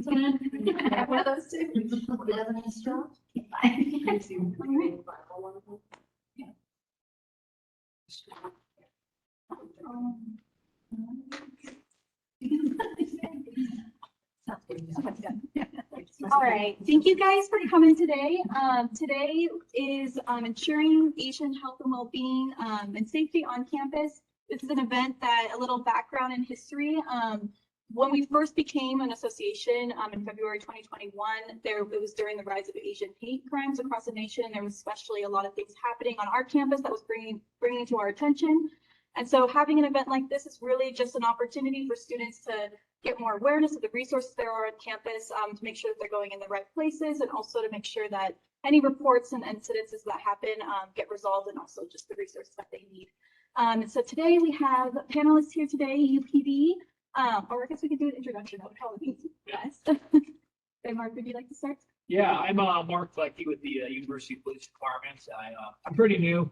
One of those two. All right, thank you guys for coming today. Today is ensuring Asian health and well-being and safety on campus. This is an event that, a little background and history. When we first became an association in February 2021, it was during the rise of Asian hate crimes across the nation. There was especially a lot of things happening on our campus that was bringing to our attention. And so having an event like this is really just an opportunity for students to get more awareness of the resources there are on campus, to make sure that they're going in the right places, and also to make sure that any reports and incidences that happen get resolved, and also just the resources that they need. So today we have panelists here today, UPD, or I guess we could do an introduction of how it is. Yes. Okay, Mark, would you like to start? Yeah, I'm Mark Flecky with the University Police Department. I'm pretty new.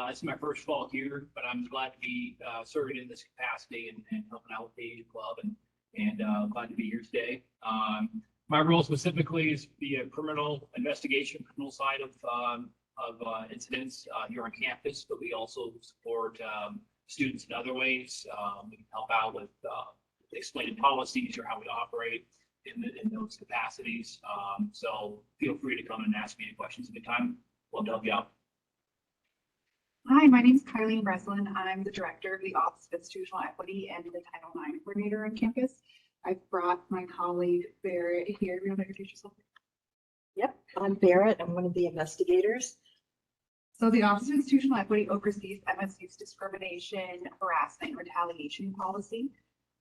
This is my first fall here, but I'm glad to be serving in this capacity and helping out with the Asian Club, and glad to be here today. My role specifically is the criminal investigation, criminal side of incidents here on campus, but we also support students in other ways. We can help out with explaining policies or how we operate in those capacities. So feel free to come and ask me any questions at the time. Love to help you out. Hi, my name is Kylene Breslin. I'm the director of the Office of Institutional Equity and the Title IX coordinator on campus. I've brought my colleague Barrett here. You want to introduce yourself? Yep, I'm Barrett. I'm one of the investigators. So the Office of Institutional Equity oversees MSU's discrimination, harassment, and retaliation policy.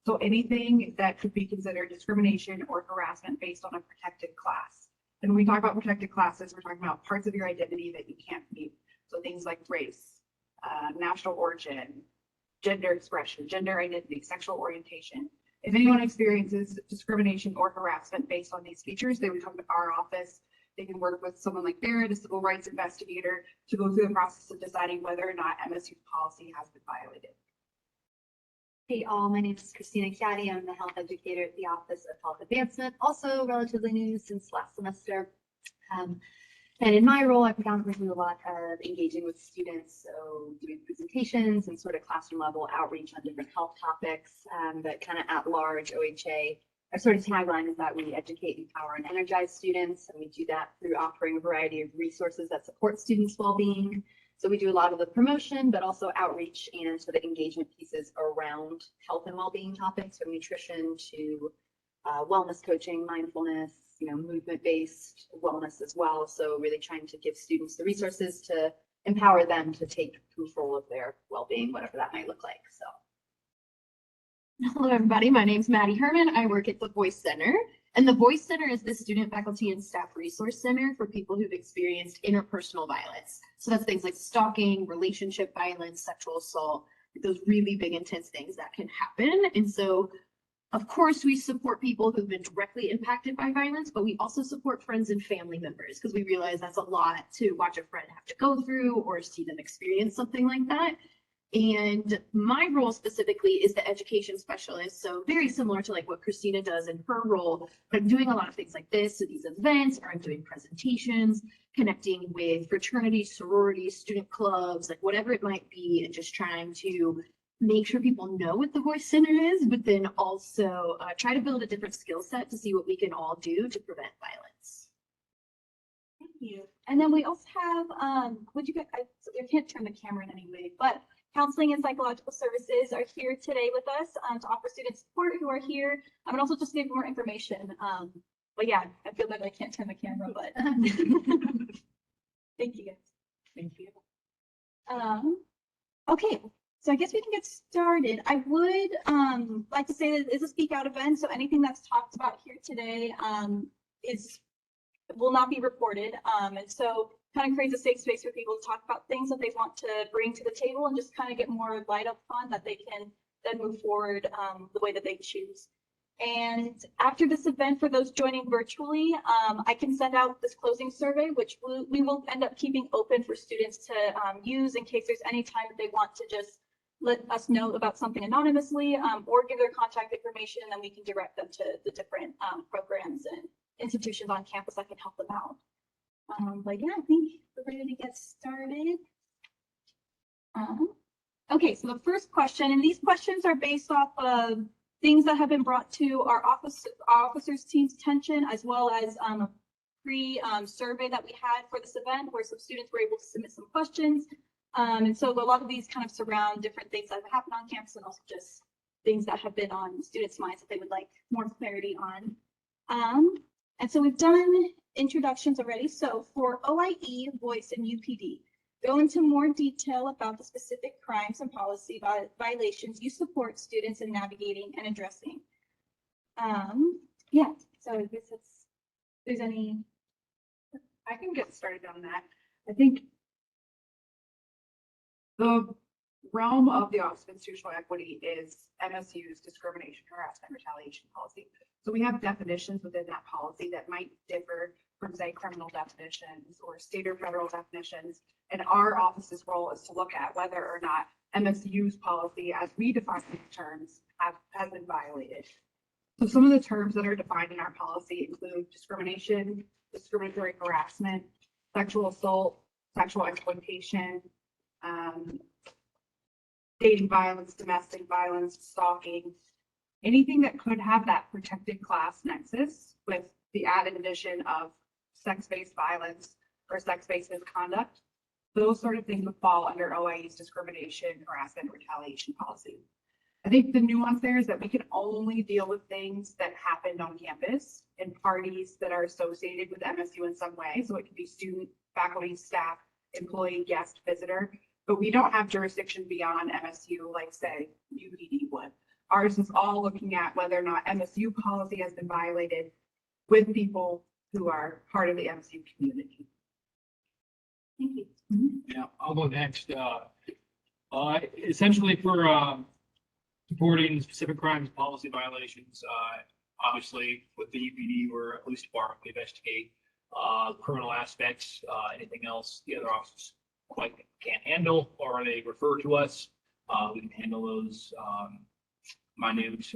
So anything that could be considered discrimination or harassment based on a protected class. And when we talk about protected classes, we're talking about parts of your identity that you can't mute. So things like race, national origin, gender expression, gender identity, sexual orientation. If anyone experiences discrimination or harassment based on these features, they would come to our office. They can work with someone like Barrett, a civil rights investigator, to go through the process of deciding whether or not MSU's policy has been violated. Hey all, my name is Christina Chiatti. I'm the health educator at the Office of Health Advancement, also relatively new since last semester. And in my role, I predominantly do a lot of engaging with students, so doing presentations and sort of classroom level outreach on different health topics, but kind of at large OHA. Our sort of tagline is that we educate, empower, and energize students, and we do that through offering a variety of resources that support students' well-being. So we do a lot of the promotion, but also outreach and sort of engagement pieces around health and well-being topics, from nutrition to wellness coaching, mindfulness, movement-based wellness as well. So really trying to give students the resources to empower them to take control of their well-being, whatever that might look like. So. Hello, everybody. My name is Maddie Herman. I work at the Voice Center. And the Voice Center is the student, faculty, and staff resource center for people who've experienced interpersonal violence. So that's things like stalking, relationship violence, sexual assault, those really big, intense things that can happen. And so, of course, we support people who've been directly impacted by violence, but we also support friends and family members because we realize that's a lot to watch a friend have to go through or see them experience something like that. And my role specifically is the education specialist. So very similar to like what Christina does in her role, but I'm doing a lot of things like this, so these events, or I'm doing presentations, connecting with fraternities, sororities, student clubs, like whatever it might be, and just trying to make sure people know what the Voice Center is, but then also try to build a different skill set to see what we can all do to prevent violence. Thank you. And then we also have, would you guys, I can't turn the camera in any way, but counseling and psychological services are here today with us to offer student support who are here. And also just give more information. But yeah, I feel like I can't turn the camera, but thank you guys. Thank you. Okay, so I guess we can get started. I would like to say that it's a speak out event, so anything that's talked about here today will not be recorded. And so kind of creates a safe space for people to talk about things that they want to bring to the table and just kind of get more light up on that they can then move forward the way that they choose. And after this event, for those joining virtually, I can send out this closing survey, which we will end up keeping open for students to use in case there's any time that they want to just let us know about something anonymously, or give their contact information, and then we can direct them to the different programs and institutions on campus that can help them out. But yeah, I think we're ready to get started. Okay, so the first question, and these questions are based off of things that have been brought to our officers team's attention, as well as a pre-survey that we had for this event where some students were able to submit some questions. And so a lot of these kind of surround different things that have happened on campus and also just things that have been on students' minds that they would like more clarity on. And so we've done introductions already. So for OIE, voice, and UPD, go into more detail about the specific crimes and policy violations you support students in navigating and addressing. Yeah, so I guess if there's any. I can get started on that. I think the realm of the Office of Institutional Equity is MSU's discrimination, harassment, retaliation policy. So we have definitions within that policy that might differ from, say, criminal definitions or state or federal definitions. And our office's role is to look at whether or not MSU's policy, as we define these terms, has been violated. So some of the terms that are defined in our policy include discrimination, discriminatory harassment, sexual assault, sexual exploitation, dating violence, domestic violence, stalking, anything that could have that protected class nexus with the added addition of sex-based violence or sex-based misconduct. Those sort of things would fall under OIE's discrimination, harassment, retaliation policy. I think the nuance there is that we can only deal with things that happened on campus and parties that are associated with MSU in some way. So it could be student, faculty, staff, employee, guest, visitor, but we don't have jurisdiction beyond MSU like, say, UPD would. Ours is all looking at whether or not MSU policy has been violated with people who are part of the MSU community. Thank you. Yeah, I'll go next. Essentially for supporting specific crimes, policy violations, obviously with the UPD, we're a police department, we investigate criminal aspects, anything else the other officers quite can't handle or they refer to us. We can handle those minute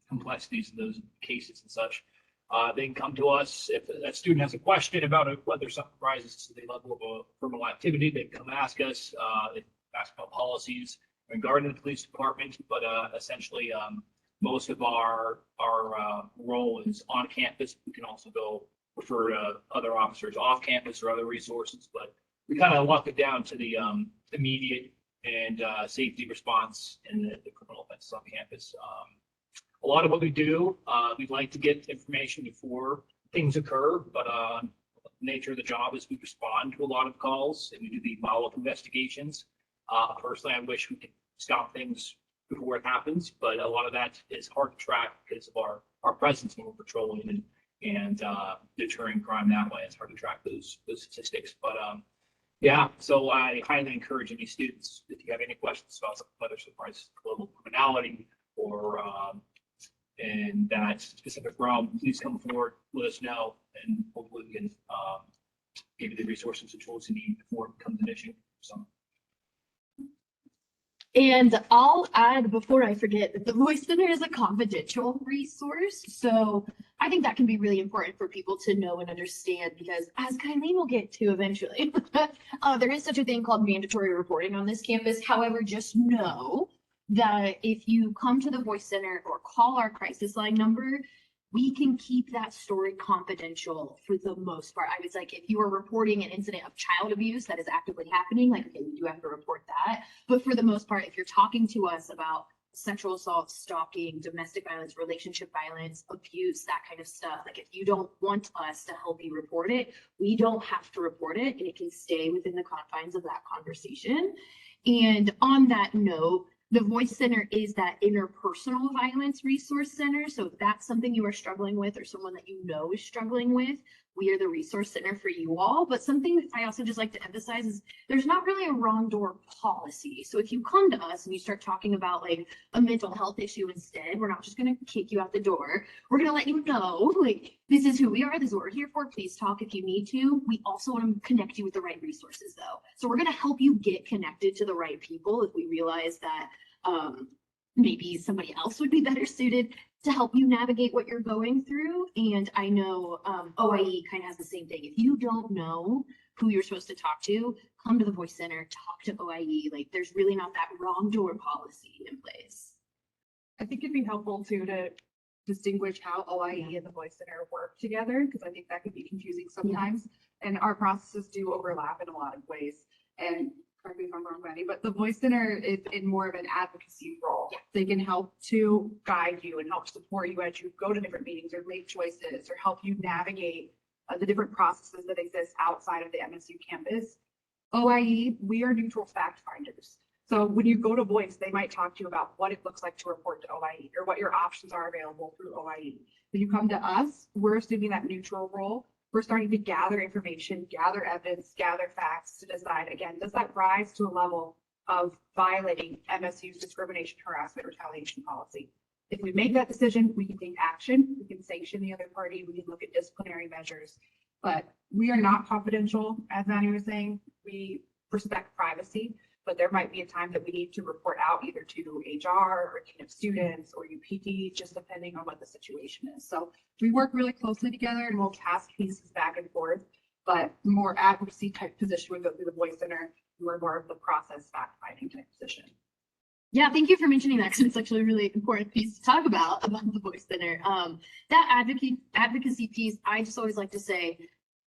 complexities of those cases and such. They can come to us if a student has a question about whether something rises to the level of a criminal activity. They come ask us. They ask about policies regarding the police department, but essentially most of our role is on campus. We can also go refer to other officers off campus or other resources, but we kind of lock it down to the immediate and safety response in the criminal offenses on campus. A lot of what we do, we'd like to get information before things occur, but the nature of the job is we respond to a lot of calls and we do the follow-up investigations. Personally, I wish we could stop things before it happens, but a lot of that is hard to track because of our presence when we're patrolling and deterring crime that way. It's hard to track those statistics, but yeah, so I highly encourage any students, if you have any questions about whether it's global criminality or in that specific realm, please come forward, let us know, and hopefully we can give you the resources and tools you need before it becomes an issue. So. And I'll add before I forget that the Voice Center is a confidential resource. So I think that can be really important for people to know and understand because as Kylie will get to eventually, there is such a thing called mandatory reporting on this campus. However, just know that if you come to the Voice Center or call our crisis line number, we can keep that story confidential for the most part. I was like, if you are reporting an incident of child abuse that is actively happening, like, okay, we do have to report that. But for the most part, if you're talking to us about sexual assault, stalking, domestic violence, relationship violence, abuse, that kind of stuff, like if you don't want us to help you report it, we don't have to report it and it can stay within the confines of that conversation. And on that note, the Voice Center is that interpersonal violence resource center. So if that's something you are struggling with or someone that you know is struggling with, we are the resource center for you all. But something that I also just like to emphasize is there's not really a wrong door policy. So if you come to us and you start talking about like a mental health issue instead, we're not just going to kick you out the door. We're going to let you know, like, this is who we are. This is what we're here for. Please talk if you need to. We also want to connect you with the right resources, though. So we're going to help you get connected to the right people if we realize that maybe somebody else would be better suited to help you navigate what you're going through. And I know OIE kind of has the same thing. If you don't know who you're supposed to talk to, come to the Voice Center, talk to OIE. Like, there's really not that wrong door policy in place. I think it'd be helpful too to distinguish how OIE and the Voice Center work together, because I think that could be confusing sometimes. And our processes do overlap in a lot of ways. And correct me if I'm wrong, Betty, but the Voice Center is in more of an advocacy role. Yeah. They can help to guide you and help support you as you go to different meetings or make choices or help you navigate the different processes that exist outside of the MSU campus. OIE, we are neutral fact finders. So when you go to Voice, they might talk to you about what it looks like to report to OIE or what your options are available through OIE. When you come to us, we're assuming that neutral role. We're starting to gather information, gather evidence, gather facts to decide, again, does that rise to a level of violating MSU's discrimination, harassment, retaliation policy? If we make that decision, we can take action, we can sanction the other party, we can look at disciplinary measures. But we are not confidential, as Annie was saying. We respect privacy, but there might be a time that we need to report out either to HR or Dean of Students or UPD, just depending on what the situation is. So we work really closely together and we'll task pieces back and forth, but more advocacy type position would go through the Voice Center. We're more of the process fact finding type position. Yeah, thank you for mentioning that, because it's actually a really important piece to talk about the Voice Center. That advocacy piece, I just always like to say,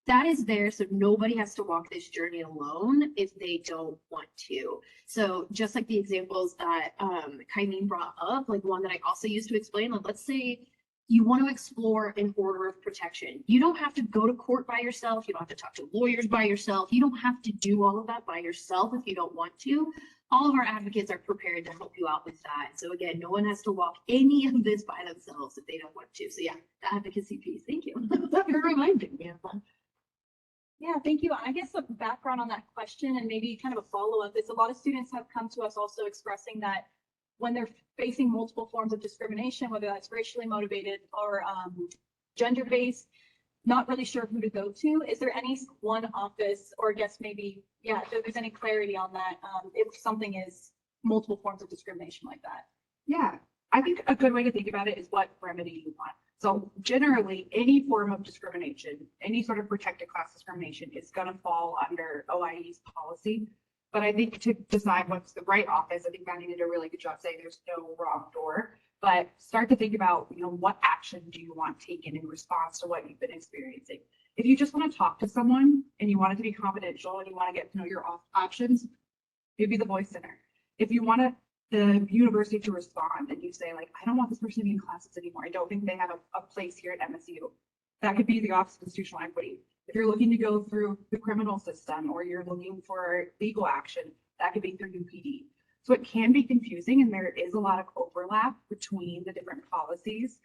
that is there so nobody has to walk this journey alone if they don't want to. So just like the examples that Kymene brought up, like one that I also used to explain, like let's say you want to explore an order of protection. You don't have to go to court by yourself. You don't have to talk to lawyers by yourself. You don't have to do all of that by yourself if you don't want to. All of our advocates are prepared to help you out with that. So again, no one has to walk any of this by themselves if they don't want to. So yeah, the advocacy piece. Thank you for reminding me of that. Yeah, thank you. I guess a background on that question and maybe kind of a follow-up is a lot of students have come to us also expressing that when they're facing multiple forms of discrimination, whether that's racially motivated or gender-based, not really sure who to go to. Is there any one office, or I guess maybe, yeah, if there's any clarity on that, if something is multiple forms of discrimination like that? Yeah, I think a good way to think about it is what remedy you want. So generally, any form of discrimination, any sort of protected class discrimination is going to fall under OIE's policy. But I think to decide what's the right office, I think Maddie did a really good job saying there's no wrong door. But start to think about, what action do you want taken in response to what you've been experiencing? If you just want to talk to someone and you want it to be confidential and you want to get to know your options, maybe the Voice Center. If you want the university to respond and you say, like, I don't want this person to be in classes anymore. I don't think they have a place here at MSU. That could be the Office of Institutional Equity. If you're looking to go through the criminal system or you're looking for legal action, that could be through UPD. So it can be confusing and there is a lot of overlap between the different policies.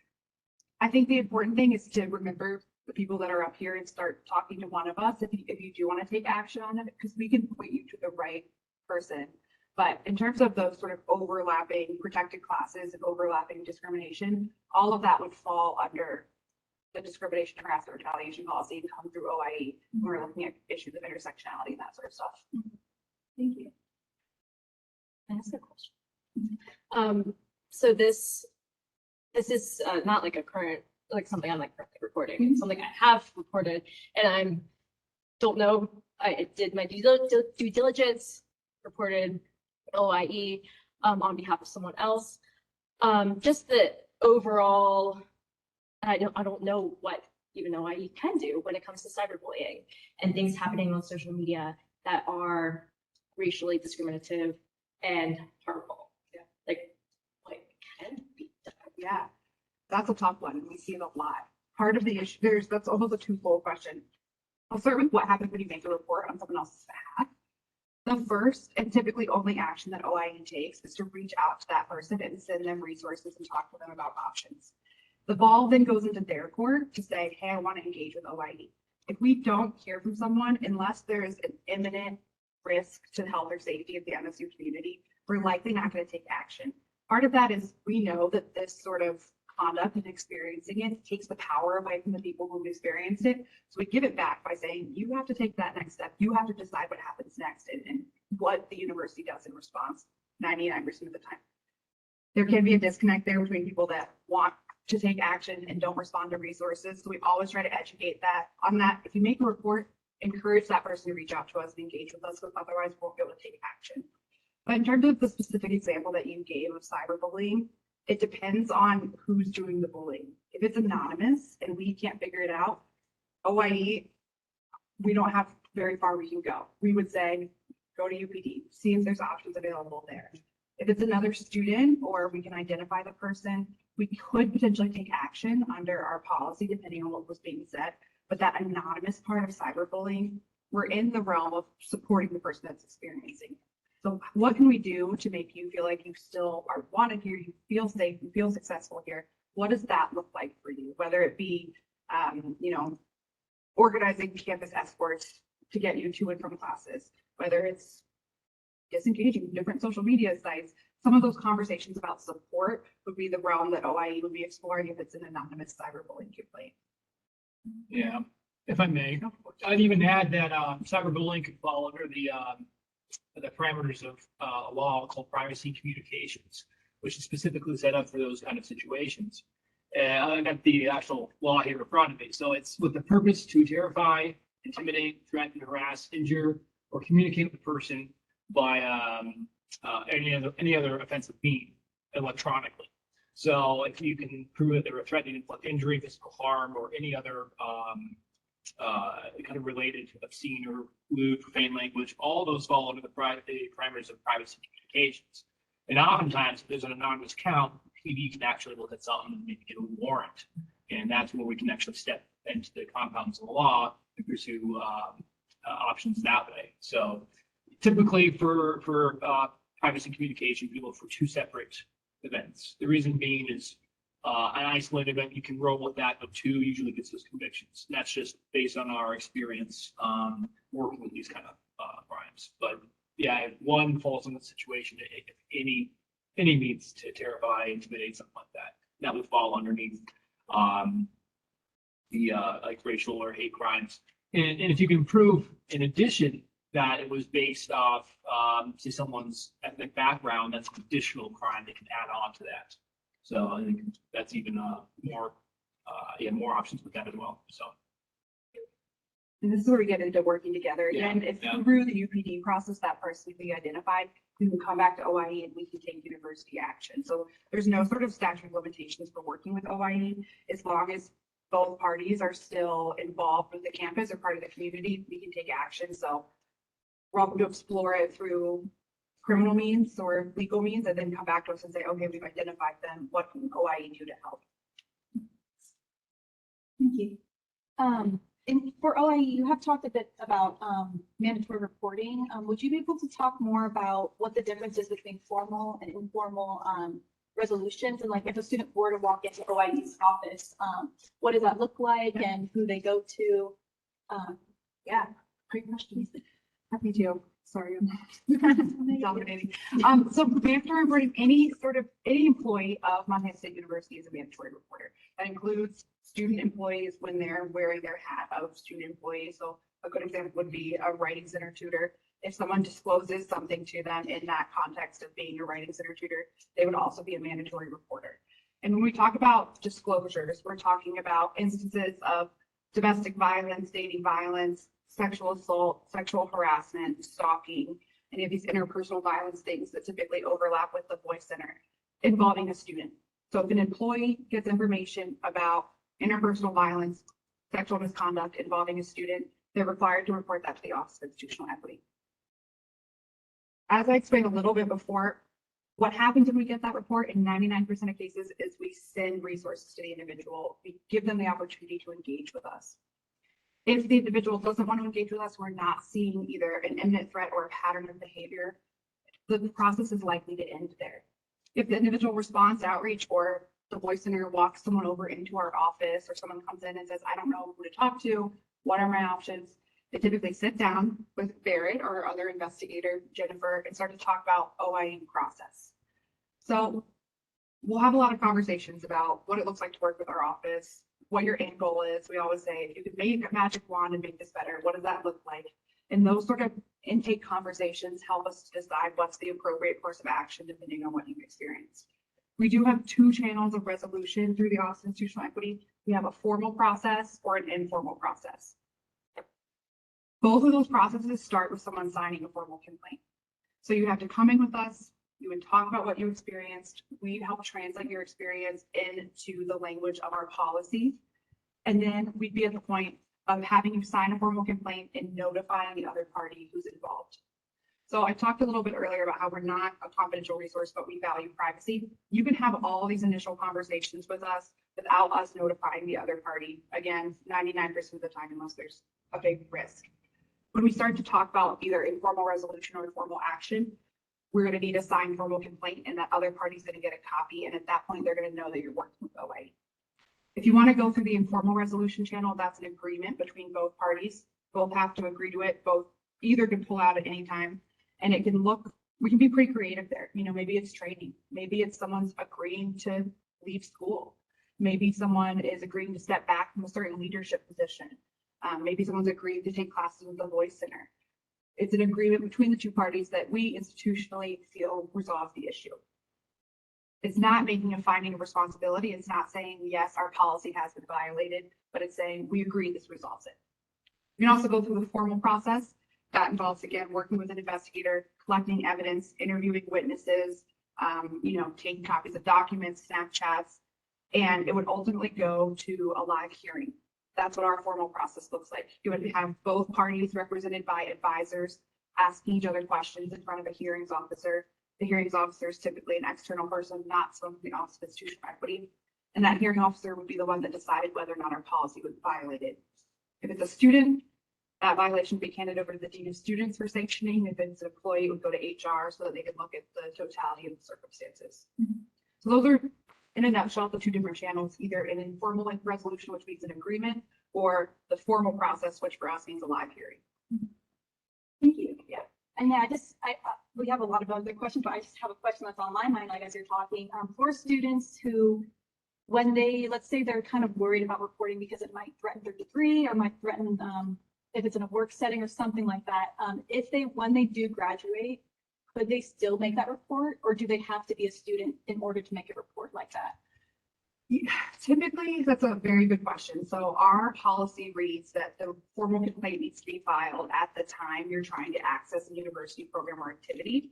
I think the important thing is to remember the people that are up here and start talking to one of us if you do want to take action on it, because we can point you to the right person. But in terms of those sort of overlapping protected classes and overlapping discrimination, all of that would fall under the discrimination, harassment, retaliation policy and come through OIE. We're looking at issues of intersectionality and that sort of stuff. Thank you. Can I ask a question? So this is not like a current, like something I'm like currently reporting. It's something I have reported, and don't know. I did my due diligence, reported OIE on behalf of someone else. Just the overall, I don't know what even OIE can do when it comes to cyberbullying and things happening on social media that are racially discriminative and harmful. Yeah. Like what can be done? Yeah, that's a tough one. We see it a lot. Part of the issue, that's almost a twofold question. I'll start with what happens when you make a report on someone else's behalf. The first and typically only action that OIE takes is to reach out to that person and send them resources and talk to them about options. The ball then goes into their court to say, hey, I want to engage with OIE. If we don't hear from someone, unless there's an imminent risk to the health or safety of the MSU community, we're likely not going to take action. Part of that is we know that this sort of conduct and experiencing it takes the power away from the people who've experienced it. So we give it back by saying, you have to take that next step. You have to decide what happens next and what the university does in response 99% of the time. There can be a disconnect there between people that want to take action and don't respond to resources. So we always try to educate that on that. If you make a report, encourage that person to reach out to us and engage with us, because otherwise we won't be able to take action. But in terms of the specific example that you gave of cyberbullying, it depends on who's doing the bullying. If it's anonymous and we can't figure it out, OIE, we don't have very far we can go. We would say, go to UPD, see if there's options available there. If it's another student or we can identify the person, we could potentially take action under our policy depending on what was being said. But that anonymous part of cyberbullying, we're in the realm of supporting the person that's experiencing. So what can we do to make you feel like you still are wanted here, you feel safe, you feel successful here? What does that look like for you? Whether it be, organizing campus escorts to get you to and from classes, whether it's disengaging with different social media sites. Some of those conversations about support would be the realm that OIE would be exploring if it's an anonymous cyberbullying complaint. Yeah, if I may, I'd even add that cyberbullying could fall under the parameters of a law called privacy communications, which is specifically set up for those kind of situations. I got the actual law here in front of me. So it's with the purpose to terrify, intimidate, threaten, harass, injure, or communicate with the person by any other offensive means electronically. So if you can prove that they were threatening to inflict injury, physical harm, or any other kind of related obscene or lewd, profane language, all those fall under the parameters of privacy communications. And oftentimes, if there's an anonymous account, PD can actually look at something and maybe get a warrant. And that's where we can actually step into the compounds of the law and pursue options that way. So typically for privacy communication, we look for two separate events. The reason being is an isolated event, you can roll with that, but two usually gets us convictions. And that's just based on our experience working with these kind of crimes. But yeah, if one falls in the situation, if any means to terrify, intimidate, something like that, that would fall underneath the like racial or hate crimes. And if you can prove, in addition, that it was based off say someone's ethnic background, that's an additional crime they can add on to that. So I think that's even more options with that as well. So. And this is where we get into working together again. Yeah, If through the UPD process that person can be identified, we can come back to OIE and we can take university action. So there's no sort of statute of limitations for working with OIE as long as both parties are still involved with the campus or part of the community, we can take action. So we're welcome to explore it through criminal means or legal means and then come back to us and say, okay, we've identified them. What can OIE do to help? Thank you. And for OIE, you have talked a bit about mandatory reporting. Would you be able to talk more about what the difference is between formal and informal resolutions? And like if a student were to walk into OIE's office, what does that look like and who they go to? Yeah, great question. Happy to. Sorry, I'm dominating. So mandatory reporting, any employee of Montana State University is a mandatory reporter. That includes student employees when they're wearing their hat of student employees. So a good example would be a writing center tutor. If someone discloses something to them in that context of being a writing center tutor, they would also be a mandatory reporter. And when we talk about disclosures, we're talking about instances of domestic violence, dating violence, sexual assault, sexual harassment, stalking, any of these interpersonal violence things that typically overlap with the Voice Center involving a student. So if an employee gets information about interpersonal violence, sexual misconduct involving a student, they're required to report that to the Office of Institutional Equity. As I explained a little bit before, what happens when we get that report in 99% of cases is we send resources to the individual. We give them the opportunity to engage with us. If the individual doesn't want to engage with us, we're not seeing either an imminent threat or a pattern of behavior, the process is likely to end there. If the individual responds to outreach or the Voice Center walks someone over into our office or someone comes in and says, I don't know who to talk to, What are my options? They typically sit down with Barrett or other investigator, Jennifer, and start to talk about OIE process. So we'll have a lot of conversations about what it looks like to work with our office, what your end goal is. We always say, if you could make a magic wand and make this better, what does that look like? And those sort of intake conversations help us to decide what's the appropriate course of action depending on what you've experienced. We do have two channels of resolution through the Office of Institutional Equity. We have a formal process or an informal process. Both of those processes start with someone signing a formal complaint. So you have to come in with us, you would talk about what you experienced. We'd help translate your experience into the language of our policy. And then we'd be at the point of having you sign a formal complaint and notifying the other party who's involved. So I talked a little bit earlier about how we're not a confidential resource, but we value privacy. You can have all these initial conversations with us without us notifying the other party. Again, 99% of the time, unless there's a big risk. When we start to talk about either informal resolution or formal action, we're going to need a signed formal complaint, and that other party's going to get a copy. And at that point, they're going to know that you're working with OA. If you want to go through the informal resolution channel, that's an agreement between both parties. Both have to agree to it. Both either can pull out at any time, and it can look, we can be pretty creative there. You know, maybe it's training. Maybe it's someone's agreeing to leave school. Maybe someone is agreeing to step back from a certain leadership position. Maybe someone's agreeing to take classes with the Voice Center. It's an agreement between the two parties that we institutionally feel resolves the issue. It's not making a finding of responsibility. It's not saying, yes, our policy has been violated, but it's saying we agree this resolves it. You can also go through the formal process. That involves, again, working with an investigator, collecting evidence, interviewing witnesses, taking copies of documents, Snapchats, and it would ultimately go to a live hearing. That's what our formal process looks like. You would have both parties represented by advisors asking each other questions in front of a hearings officer. The hearings officer is typically an external person, not someone from the Office of Institutional Equity. And that hearing officer would be the one that decided whether or not our policy was violated. If it's a student, that violation would be handed over to the Dean of Students for sanctioning. If it's an employee, it would go to HR so that they could look at the totality of the circumstances. So those are, in a nutshell, the two different channels, either an informal resolution, which means an agreement, or the formal process, which for us means a live hearing. Thank you. Yeah. And yeah, we have a lot of other questions, but I just have a question that's on my mind, like as you're talking, for students who, when they, let's say they're kind of worried about reporting because it might threaten their degree or might threaten, if it's in a work setting or something like that, when they do graduate, could they still make that report, or do they have to be a student in order to make a report like that? Typically, that's a very good question. So our policy reads that the formal complaint needs to be filed at the time you're trying to access a university program or activity.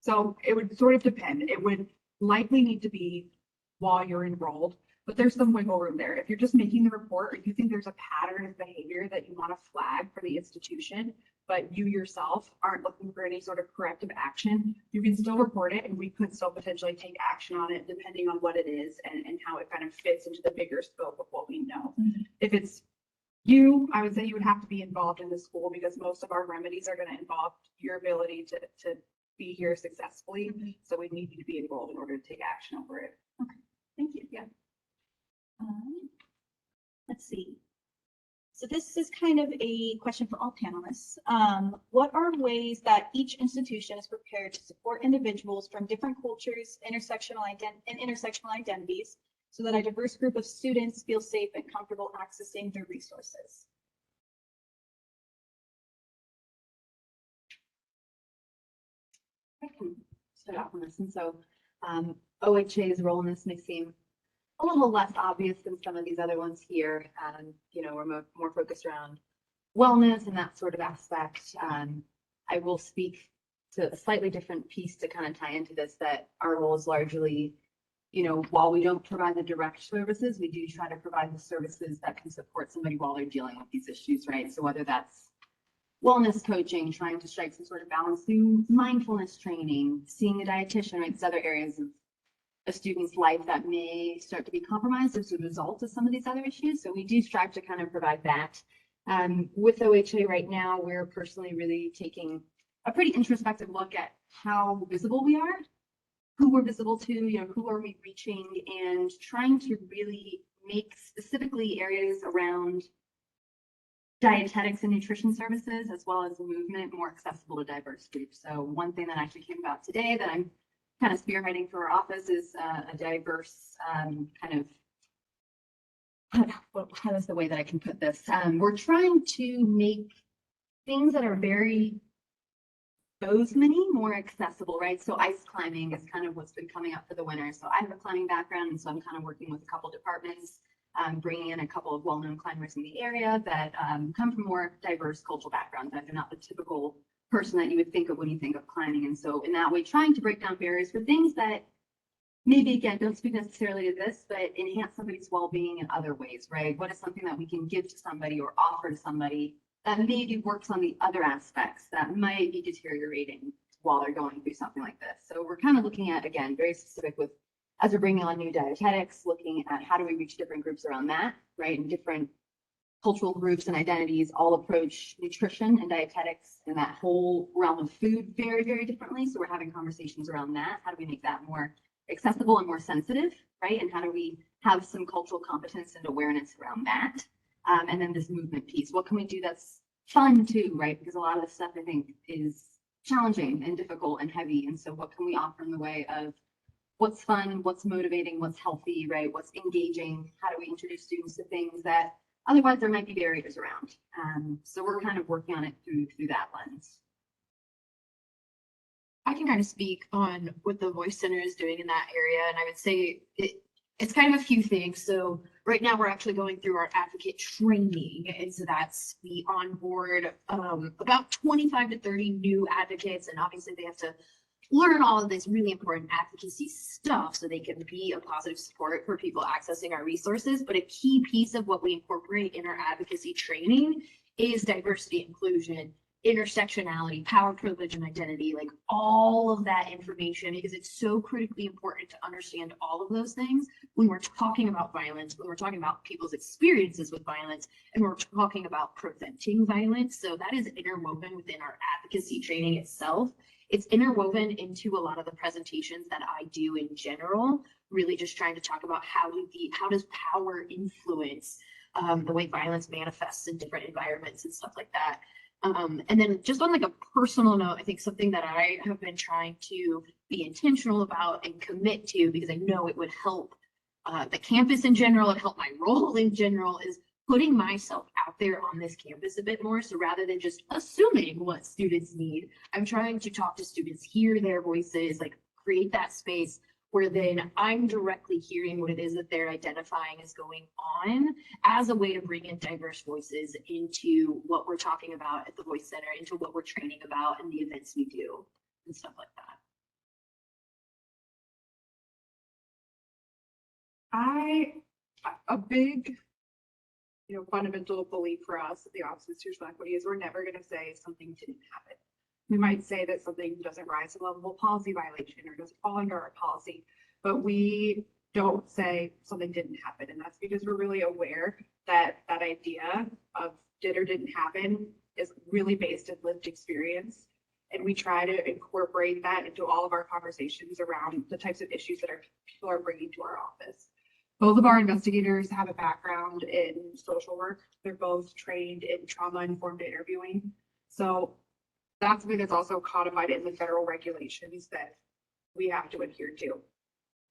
So it would sort of depend. It would likely need to be while you're enrolled, but there's some wiggle room there. If you're just making the report, or you think there's a pattern of behavior that you want to flag for the institution, but you yourself aren't looking for any sort of corrective action, you can still report it, and we could still potentially take action on it depending on what it is and how it kind of fits into the bigger scope of what we know. If it's you, I would say you would have to be involved in the school, because most of our remedies are going to involve your ability to be here successfully. So we need you to be involved in order to take action over it. Okay, thank you. Yeah. Let's see. So this is kind of a question for all panelists. What are ways that each institution is prepared to support individuals from different cultures, intersectional identities, so that a diverse group of students feel safe and comfortable accessing their resources? I can start off on this. And so OHA's role in this may seem a little less obvious than some of these other ones here. We're more focused around wellness and that sort of aspect. I will speak to a slightly different piece to kind of tie into this, that our role is largely, while we don't provide the direct services, we do try to provide the services that can support somebody while they're dealing with these issues, right? So whether that's wellness coaching, trying to strike some sort of balance through mindfulness training, seeing a dietitian, right? These other areas of a student's life that may start to be compromised as a result of some of these other issues. So we do strive to kind of provide that. With OHA right now, we're personally really taking a pretty introspective look at how visible we are, who we're visible to, who are we reaching, and trying to really make specifically areas around dietetics and nutrition services, as well as movement more accessible to diverse groups. So one thing that actually came about today that I'm kind of spearheading for our office is a diverse kind of, how is the way that I can put this? We're trying to make things that are very Bozeman-y more accessible, right? So ice climbing is kind of what's been coming up for the winter. So I have a climbing background, and so I'm kind of working with a couple departments, bringing in a couple of well-known climbers in the area that come from more diverse cultural backgrounds. They're not the typical person that you would think of when you think of climbing. And so in that way, trying to break down barriers for things that maybe, again, don't speak necessarily to this, but enhance somebody's well-being in other ways, right? What is something that we can give to somebody or offer to somebody that maybe works on the other aspects that might be deteriorating while they're going through something like this? So we're kind of looking at, again, very specific with, as we're bringing on new dietetics, looking at how do we reach different groups around that, right? And different cultural groups and identities all approach nutrition and dietetics and that whole realm of food very, very differently. So we're having conversations around that. How do we make that more accessible and more sensitive, right? And how do we have some cultural competence and awareness around that? And then this movement piece, what can we do that's fun too, right? Because a lot of this stuff I think is challenging and difficult and heavy. And so what can we offer in the way of what's fun, what's motivating, what's healthy, right? What's engaging? How do we introduce students to things that otherwise there might be barriers around? So we're kind of working on it through that lens. I can kind of speak on what the Voice Center is doing in that area, and I would say it's kind of a few things. So right now we're actually going through our advocate training, and so that's we onboard about 25 to 30 new advocates, and obviously they have to learn all of this really important advocacy stuff so they can be a positive support for people accessing our resources. But a key piece of what we incorporate in our advocacy training is diversity, inclusion, intersectionality, power, privilege, and identity, like all of that information, because it's so critically important to understand all of those things when we're talking about violence, when we're talking about people's experiences with violence, and we're talking about preventing violence. So that is interwoven within our advocacy training itself. It's interwoven into a lot of the presentations that I do in general, really just trying to talk about how does power influence the way violence manifests in different environments and stuff like that. And then just on like a personal note, I think something that I have been trying to be intentional about and commit to, because I know it would help the campus in general and help my role in general, is putting myself out there on this campus a bit more. So rather than just assuming what students need, I'm trying to talk to students, hear their voices, like create that space where then I'm directly hearing what it is that they're identifying as going on as a way to bring in diverse voices into what we're talking about at the Voice Center, into what we're training about and the events we do and stuff like that. A big, fundamental belief for us at the Office of Institutional Equity is we're never going to say something didn't happen. We might say that something doesn't rise to the level of policy violation or doesn't fall under our policy, but we don't say something didn't happen. And that's because we're really aware that that idea of did or didn't happen is really based in lived experience. And we try to incorporate that into all of our conversations around the types of issues that people are bringing to our office. Both of our investigators have a background in social work. They're both trained in trauma-informed interviewing. So that's something that's also codified in the federal regulations that we have to adhere to.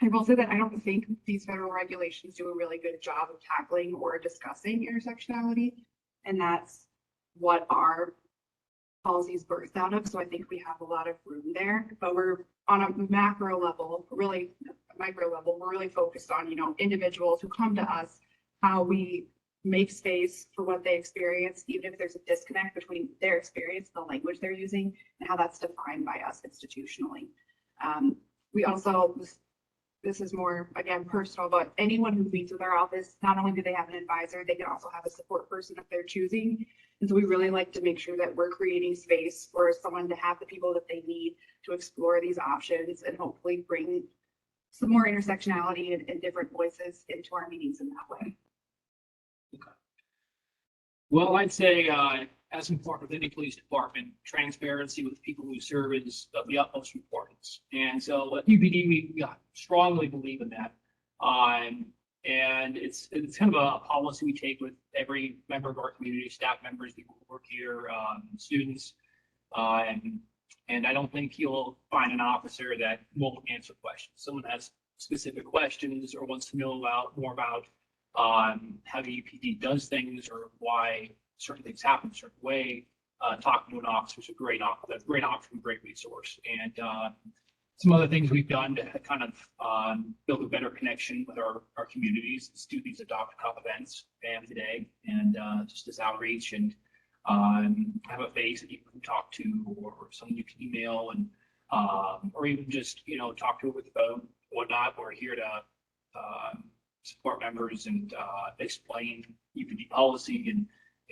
I will say that I don't think these federal regulations do a really good job of tackling or discussing intersectionality. And that's what our policies birthed out of. So I think we have a lot of room there, but we're on a macro level, really micro level, we're really focused on, individuals who come to us, how we make space for what they experience, even if there's a disconnect between their experience, the language they're using, and how that's defined by us institutionally. We also, this is more, again, personal, but anyone who meets with our office, not only do they have an advisor, they can also have a support person if they're choosing. And so we really like to make sure that we're creating space for someone to have the people that they need to explore these options and hopefully bring some more intersectionality and different voices into our meetings in that way. Okay. Well, I'd say as important with any police department, transparency with people who serve is of the utmost importance. And so at UPD, we strongly believe in that. And it's kind of a policy we take with every member of our community, staff members, people who work here, students. And I don't think you'll find an officer that won't answer questions. Someone has specific questions or wants to know more about how the UPD does things or why certain things happen a certain way. Talking to an officer is a great option, great resource. And some other things we've done to kind of build a better connection with our communities is do these Adopt a Cop events, Family Day, and just this outreach and have a face that you can talk to or someone you can email and or even just, talk to over the phone, whatnot. We're here to support members and explain UPD policy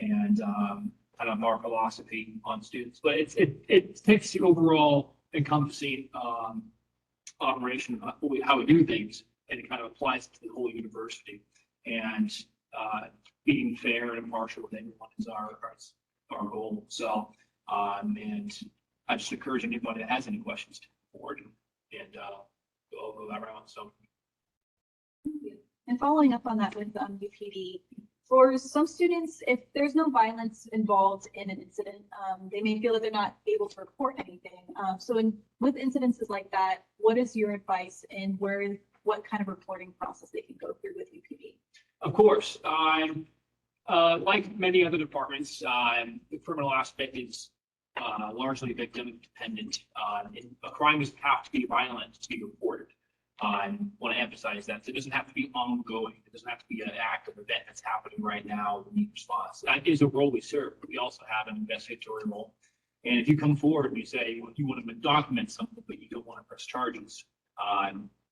and kind of our philosophy on students. But it takes the overall encompassing operation of how we do things, and it kind of applies to the whole university. And being fair and impartial with everyone is our goal. So, and I just encourage anybody that has any questions to come forward and go that route. So. And following up on that with UPD, for some students, if there's no violence involved in an incident, they may feel that they're not able to report anything. With incidences like that, what is your advice and what kind of reporting process they can go through with UPD? Of course, like many other departments, the criminal aspect is largely victim dependent. A crime doesn't have to be violent to be reported. I want to emphasize that. So it doesn't have to be ongoing. It doesn't have to be an active event that's happening right now. We need response. That is a role we serve. But we also have an investigatory role. And if you come forward and you say you want to document something, but you don't want to press charges,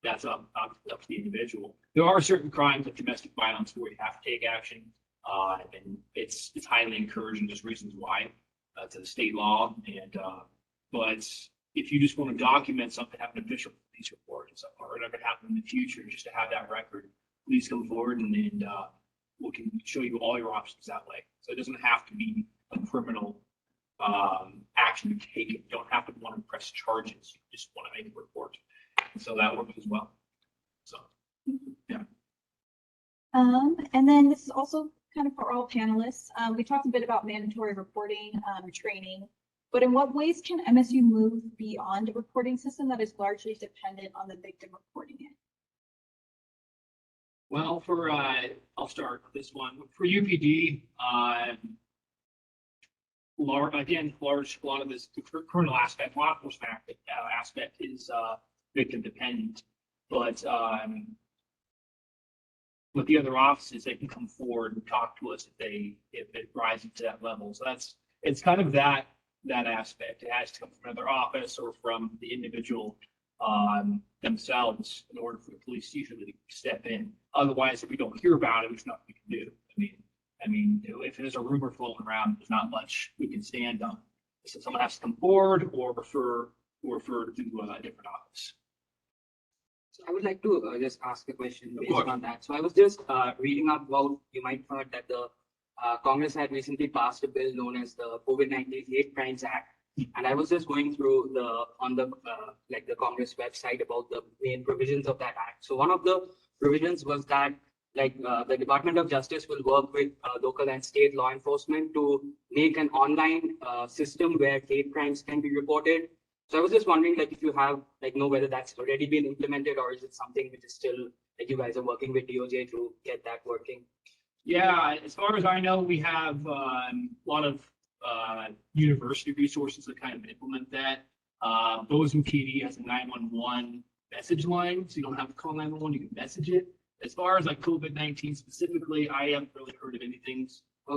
that's up to the individual. There are certain crimes like domestic violence where you have to take action, and it's highly encouraged, and there's reasons why to the state law. And but if you just want to document something, have an official police report or something, or whatever happened in the future, just to have that record, please come forward and we can show you all your options that way. So it doesn't have to be a criminal action to take it. You don't have to want to press charges. You just want to make a report. So that works as well. So, yeah. And then this is also kind of for all panelists. We talked a bit about mandatory reporting, training, but in what ways can MSU move beyond a reporting system that is largely dependent on the victim reporting it? Well, I'll start with this one. For UPD, a lot of this criminal aspect, law enforcement aspect is victim dependent, but with the other offices, they can come forward and talk to us if it rises to that level. So it's kind of that aspect. It has to come from another office or from the individual themselves in order for the police usually to step in. Otherwise, if we don't hear about it, there's nothing we can do. I mean, if there's a rumor floating around, there's not much we can stand on. So someone has to come forward or refer to a different office. So I would like to just ask a question based on that. So I was just reading up about, you might have heard that the Congress had recently passed a bill known as the COVID-19 Hate Crimes Act. And I was just going through the Congress website about the main provisions of that act. So one of the provisions was that the Department of Justice will work with local and state law enforcement to make an online system where hate crimes can be reported. So I was just wondering, if you have, know whether that's already been implemented, or is it something which is still, you guys are working with DOJ to get that working? Yeah, as far as I know, we have a lot of university resources that kind of implement that. Bozeman PD has a 911 message line, so you don't have to call 911, you can message it. As far as COVID-19 specifically, I haven't really heard of anything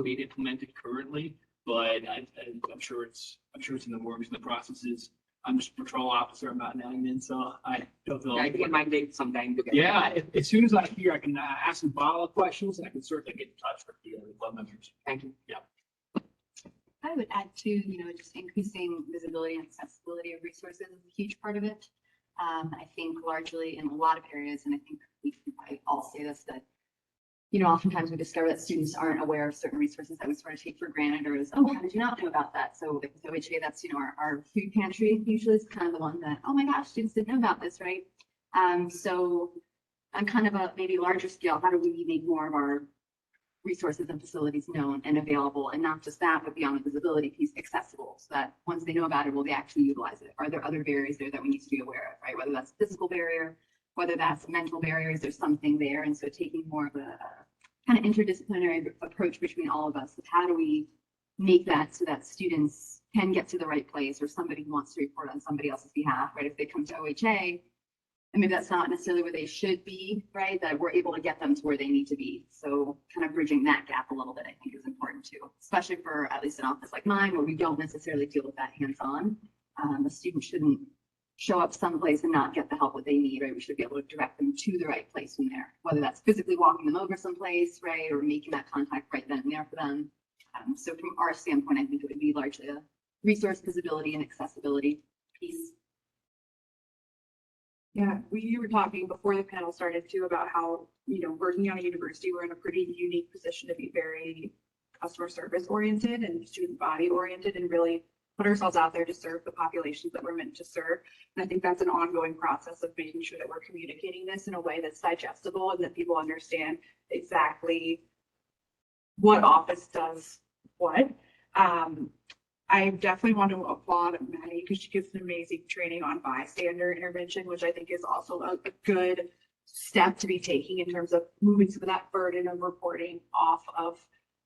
being implemented currently, but I'm sure it's in the works and the processes. I'm just a patrol officer. I'm not an admin, so I don't know. I think it might take some time to get. Yeah, as soon as I hear, I can ask some follow-up questions, and I can certainly get in touch with the club members. Thank you. Yeah. I would add to, just increasing visibility and accessibility of resources is a huge part of it. I think largely in a lot of areas, and I think we can probably all say this, that, oftentimes we discover that students aren't aware of certain resources that we sort of take for granted, or is, oh, how did you not know about that? So with OHA, that's, our food pantry usually is kind of the one that, oh my gosh, students didn't know about this, right? So on kind of a maybe larger scale, how do we make more of our resources and facilities known and available, and not just that, but beyond the visibility piece, accessible, so that once they know about it, will they actually utilize it? Are there other barriers there that we need to be aware of, right? Whether that's physical barrier, whether that's mental barriers, there's something there. And so taking more of a kind of interdisciplinary approach between all of us, of how do we make that so that students can get to the right place, or somebody who wants to report on somebody else's behalf, right? If they come to OHA, and maybe that's not necessarily where they should be, right? That we're able to get them to where they need to be. So kind of bridging that gap a little bit, I think, is important too, especially for at least an office like mine, where we don't necessarily deal with that hands-on. A student shouldn't show up someplace and not get the help that they need, right? We should be able to direct them to the right place from there, whether that's physically walking them over someplace, right? Or making that contact right then and there for them. So from our standpoint, I think it would be largely a resource visibility and accessibility piece. Yeah, we were talking before the panel started too about how, working on a university, we're in a pretty unique position to be very customer service oriented and student body oriented, and really put ourselves out there to serve the populations that we're meant to serve. And I think that's an ongoing process of making sure that we're communicating this in a way that's digestible and that people understand exactly what office does what. I definitely want to applaud Maddie because she gives an amazing training on bystander intervention, which I think is also a good step to be taking in terms of moving some of that burden of reporting off of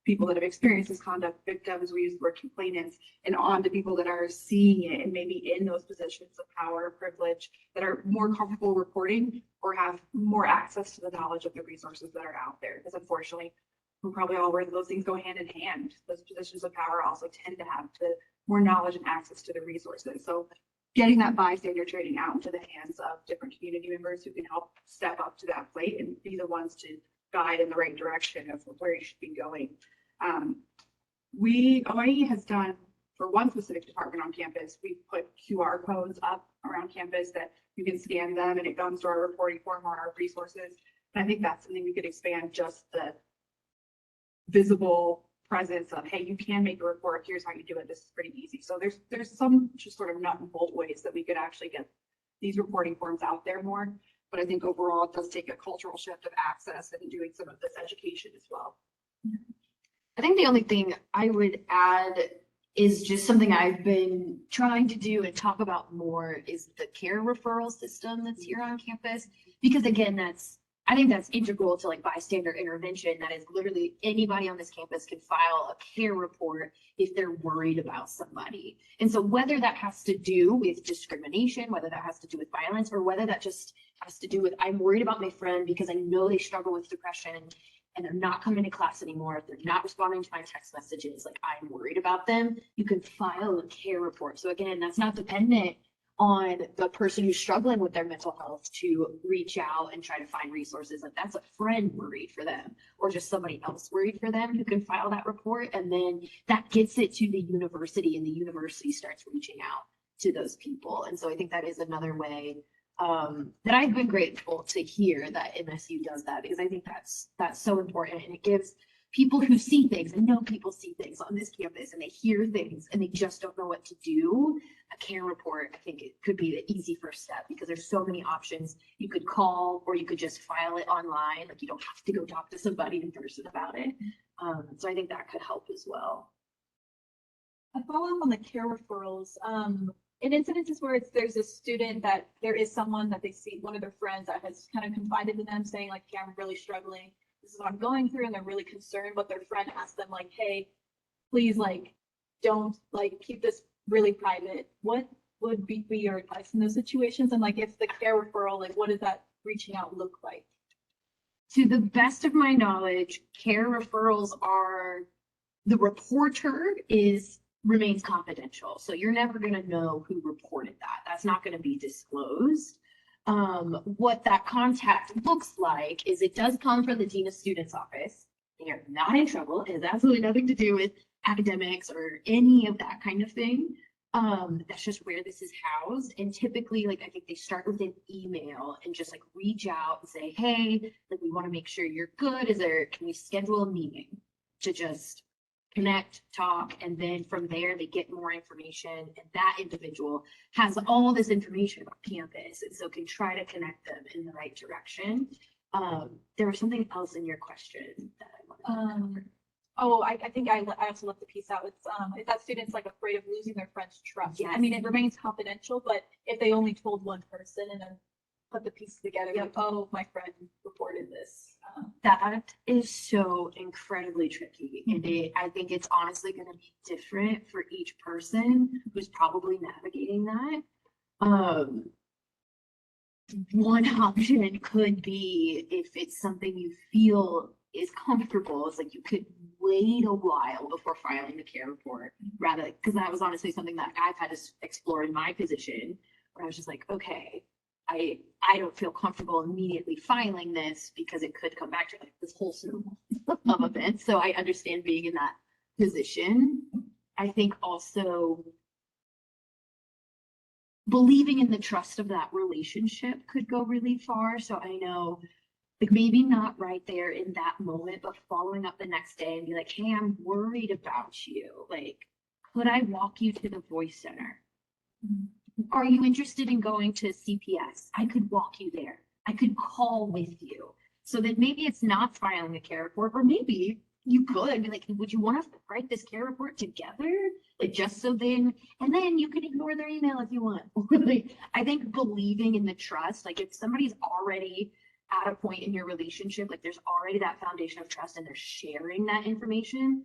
people that have experienced this conduct, victims, we use the word complainants, and on to people that are seeing it and maybe in those positions of power, privilege, that are more comfortable reporting or have more access to the knowledge of the resources that are out there. Because unfortunately, we're probably all aware that those things go hand in hand. Those positions of power also tend to have more knowledge and access to the resources. So getting that bystander training out into the hands of different community members who can help step up to that plate and be the ones to guide in the right direction of where you should be going. OIE has done, for one specific department on campus, we put QR codes up around campus that you can scan them and it comes to our reporting form or our resources. And I think that's something we could expand, just the visible presence of, hey, you can make a report, here's how you do it, this is pretty easy. So there's some just sort of nut and bolt ways that we could actually get these reporting forms out there more. But I think overall it does take a cultural shift of access and doing some of this education as well. I think the only thing I would add is just something I've been trying to do and talk about more is the care referral system that's here on campus. Because again, I think that's integral to like bystander intervention. That is literally anybody on this campus can file a care report if they're worried about somebody. And so whether that has to do with discrimination, whether that has to do with violence, or whether that just has to do with, I'm worried about my friend because I know they struggle with depression and they're not coming to class anymore, if they're not responding to my text messages, like I'm worried about them, you can file a care report. So again, that's not dependent on the person who's struggling with their mental health to reach out and try to find resources. Like that's a friend worried for them, or just somebody else worried for them who can file that report. And then that gets it to the university, and the university starts reaching out to those people. And so I think that is another way that I've been grateful to hear that MSU does that, because I think that's so important. And it gives people who see things, and know people see things on this campus, and they hear things and they just don't know what to do. A care report, I think it could be the easy first step, because there's so many options. You could call, or you could just file it online. Like you don't have to go talk to somebody in person about it. So I think that could help as well. I follow up on the care referrals. In incidences where there's a student that there is someone that they see, one of their friends that has kind of confided to them saying like, yeah, I'm really struggling. This is what I'm going through, and they're really concerned, but their friend asks them like, hey, please, like, don't like keep this really private. What would be your advice in those situations? And like, if the care referral, like, what does that reaching out look like? To the best of my knowledge, care referrals are, the reporter remains confidential. So you're never going to know who reported that. That's not going to be disclosed. What that contact looks like is it does come from the Dean of Students office. They're not in trouble. It has absolutely nothing to do with academics or any of that kind of thing. That's just where this is housed. And typically, like, I think they start with an email and just like reach out and say, hey, like, we want to make sure you're good. Can we schedule a meeting to just connect, talk, and then from there they get more information, and that individual has all this information about campus, and so can try to connect them in the right direction. There was something else in your question that I wanted. I think I also left the piece out. It's, if that student's like afraid of losing their friend's trust. I Yes. mean, it remains confidential, but if they only told one person and then put the pieces together, like, oh, my friend reported this. That is so incredibly tricky. And I think it's honestly going to be different for each person who's probably navigating that. One option could be if it's something you feel is comfortable, it's like you could wait a while before filing the care report rather, because that was honestly something that I've had to explore in my position where I was just like, okay, I don't feel comfortable immediately filing this because it could come back to like this whole snowball of events. So I understand being in that position. I think also believing in the trust of that relationship could go really far. So I know, like, maybe not right there in that moment, but following up the next day and be like, hey, I'm worried about you. Like, could I walk you to the voice center? Are you interested in going to CPS? I could walk you there. I could call with you. So that maybe it's not filing a care report, or maybe you could be like, would you want to write this care report together? Like, just so then, and then you can ignore their email if you want. Like, I think believing in the trust, like if somebody's already at a point in your relationship, like there's already that foundation of trust and they're sharing that information,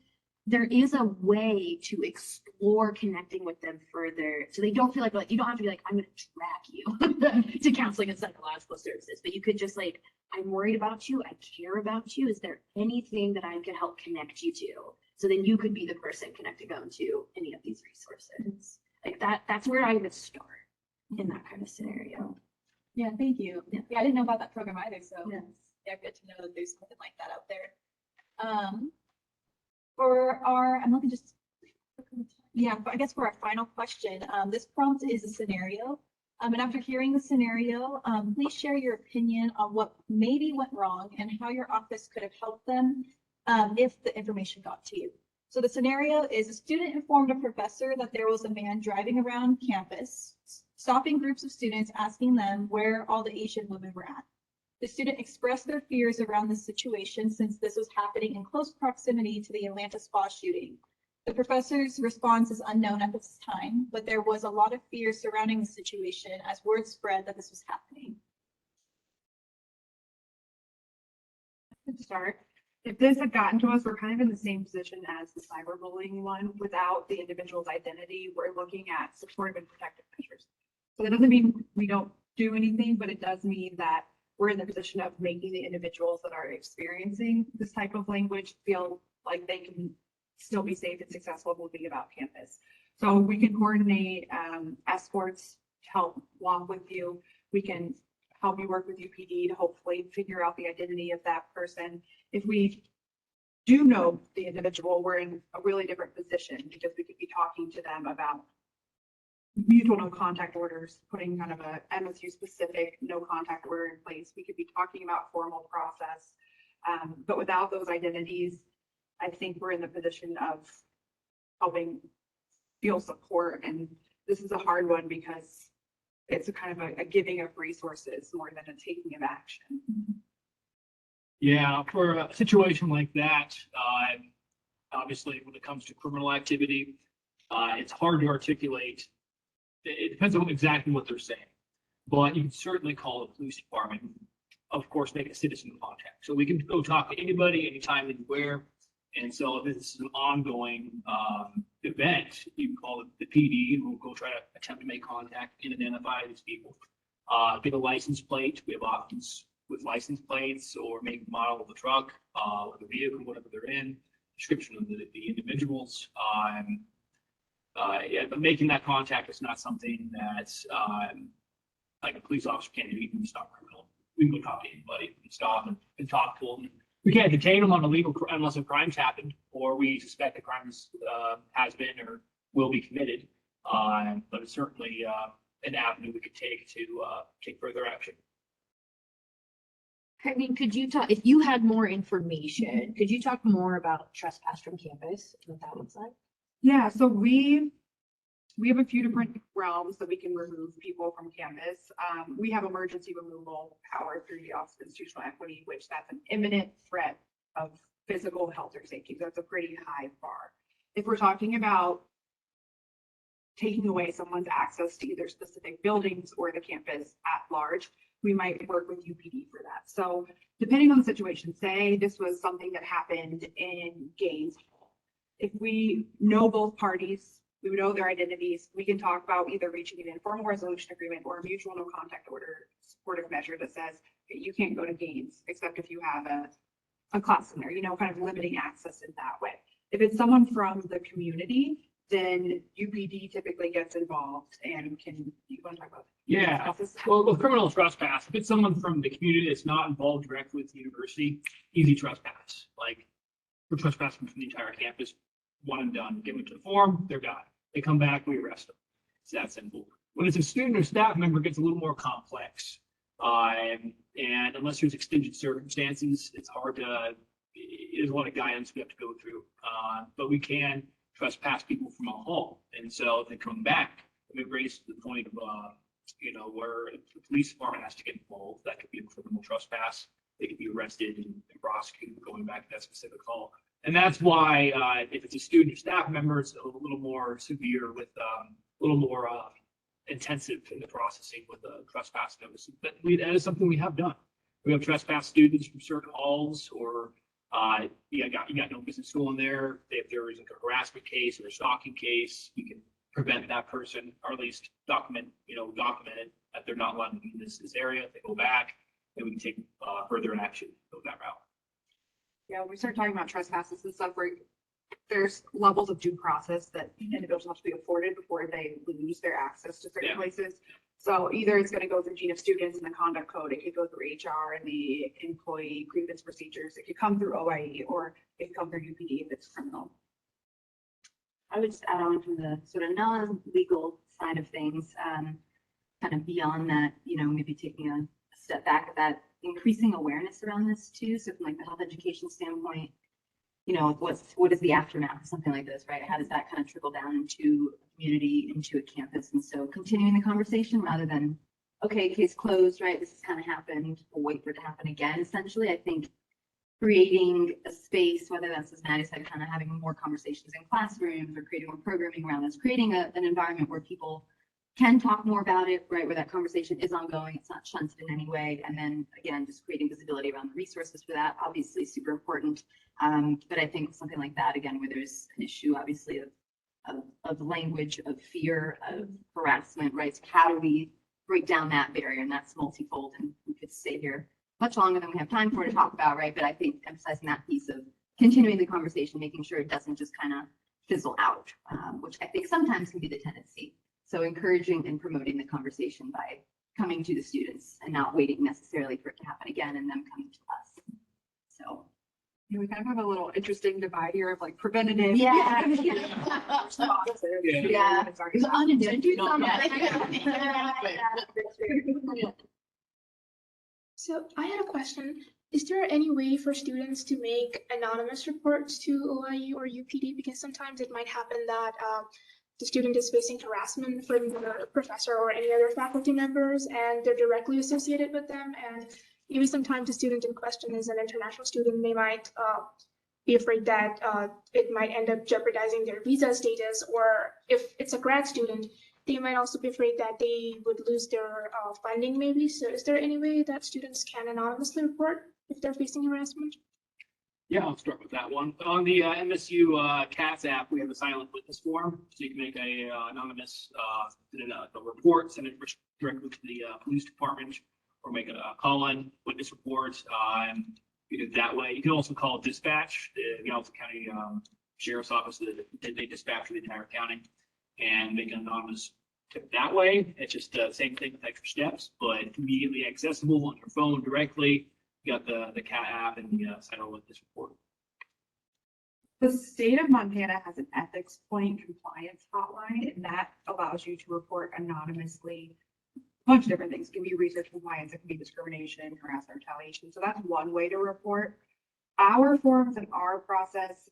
there is a way to explore connecting with them further. So they don't feel like you don't have to be like, I'm going to track you to counseling and psychological services, but you could just like, I'm worried about you. I care about you. Is there anything that I can help connect you to? So then you could be the person connecting them to any of these resources. Like that's where I would start in that kind of scenario. Yeah, thank you. Yeah, I didn't know about that program either, so Yes. yeah, good to know that there's something like that out there. I'm looking just, yeah, but I guess for our final question, this prompt is a scenario. And after hearing the scenario, please share your opinion on what maybe went wrong and how your office could have helped them if the information got to you. So the scenario is a student informed a professor that there was a man driving around campus, stopping groups of students, asking them where all the Asian women were at. The student expressed their fears around this situation since this was happening in close proximity to the Atlanta spa shooting. The professor's response is unknown at this time, but there was a lot of fear surrounding the situation as word spread that this was happening. To start, if this had gotten to us, we're kind of in the same position as the cyberbullying one. Without the individual's identity, we're looking at supportive and protective measures. So that doesn't mean we don't do anything, but it does mean that we're in the position of making the individuals that are experiencing this type of language feel like they can still be safe and successful moving about campus. So we can coordinate escorts to help walk with you. We can help you work with UPD to hopefully figure out the identity of that person. If we do know the individual, we're in a really different position because we could be talking to them about mutual no contact orders, putting kind of a MSU specific no contact order in place. We could be talking about formal process, but without those identities, I think we're in the position of helping feel support. And this is a hard one because it's a kind of a giving of resources more than a taking of action. Yeah, for a situation like that, obviously when it comes to criminal activity, it's hard to articulate. It depends on exactly what they're saying, but you can certainly call the police department, of course, make a citizen contact. So we can go talk to anybody, anytime, anywhere. And so if this is an ongoing event, you can call it the PD, and we'll go try to attempt to make contact and identify these people. Get a license plate. We have options with license plates or make the model of the truck, or the vehicle, whatever they're in, description of the individuals. Yeah, but making that contact is not something that's like a police officer can't do. You can stop criminal. We can go talk to anybody and stop and talk to them. We can't detain them on a legal unless a crime's happened or we suspect a crime has been or will be committed. But it's certainly an avenue we could take to take further action. I mean, could you talk, if you had more information, could you talk more about trespass from campus, what that looks like? Yeah, so we We have a few different realms that we can remove people from campus. We have emergency removal power through the Office of Institutional Equity, which that's an imminent threat of physical health or safety. That's a pretty high bar. If we're talking about taking away someone's access to either specific buildings or the campus at large, we might work with UPD for that. So depending on the situation, say this was something that happened in Gaines Hall. If we know both parties, we know their identities, we can talk about either reaching an informal resolution agreement or a mutual no contact order supportive measure that says you can't go to Gaines except if you have a class in there, you know, kind of limiting access in that way. If it's someone from the community, then UPD typically gets involved and can, you want to talk about? Yeah, well, criminal trespass, if it's someone from the community that's not involved directly with the university, easy trespass. Like, we're trespassing from the entire campus, one and done, give them to the form, they're gone. They come back, we arrest them. It's that simple. When it's a student or staff member, it gets a little more complex. And unless there's extended circumstances, it's hard to, there's a lot of guidance we have to go through. But we can trespass people from a hall. And so if they come back, it raises the point of, you know, where the police department has to get involved. That could be a criminal trespass. They could be arrested and prosecuted going back to that specific hall. And that's why if it's a student or staff member, it's a little more severe with a little more intensive in the processing with the trespass notice. But that is something we have done. We have trespass students from certain halls, or you got no business going there. If there is like a harassment case or a stalking case, we can prevent that person, or at least document it that they're not allowed to be in this area. If they go back, then we can take further action, go that route. Yeah, when we start talking about trespasses and stuff, where there's levels of due process that individuals have to be afforded before they lose their access to certain places. So either it's going to go through Dean of Students and the conduct code, it could go through HR and the employee grievance procedures, it could come through OIE, or it could come through UPD if it's criminal. I would just add on from the sort of non-legal side of things, kind of beyond that, you know, maybe taking a step back at that, increasing awareness around this too. So from like the health education standpoint, you know, what is the aftermath of something like this, right? How does that kind of trickle down into a community, into a campus? And so continuing the conversation rather than, okay, case closed, right? This has kind of happened, we'll wait for it to happen again. Essentially, I think creating a space, whether that's, as Maddie said, kind of having more conversations in classrooms or creating more programming around this, creating an environment where people can talk more about it, right? Where that conversation is ongoing, it's not shunted in any way. And then again, just creating visibility around the resources for that, obviously super important. But I think something like that, again, where there's an issue, obviously, of language, of fear, of harassment, right? So how do we break down that barrier? And that's multifold, and we could stay here much longer than we have time for to talk about, right? But I think emphasizing that piece of continuing the conversation, making sure it doesn't just kind of fizzle out, which I think sometimes can be the tendency. So encouraging and promoting the conversation by coming to the students and not waiting necessarily for it to happen again and them coming to us. So we kind of have a little interesting divide here of like preventative. Yeah. Responsive. Yeah. Sorry. The unintended. So I had a question. Is there any way for students to make anonymous reports to OIE or UPD? Because sometimes it might happen that the student is facing harassment from the professor or any other faculty members, and they're directly associated with them. And maybe sometimes the student in question is an international student. They might be afraid that it might end up jeopardizing their visa status, or if it's a grad student, they might also be afraid that they would lose their funding maybe. So is there any way that students can anonymously report if they're facing harassment? Yeah, I'll start with that one. On the MSU CATS app, we have a silent witness form, so you can make a anonymous a report, send it directly to the police department, or make a call-in witness report. You do it that way. You can also call dispatch, the Galveston County Sheriff's Office. They dispatch for the entire county and make an anonymous tip that way. It's just the same thing with extra steps, but immediately accessible on your phone directly. You got the CAT app and the silent witness report. The state of Montana has an ethics point compliance hotline, and that allows you to report anonymously a bunch of different things. It can be research compliance, it can be discrimination, harassment, retaliation. So that's one way to report. Our forms and our process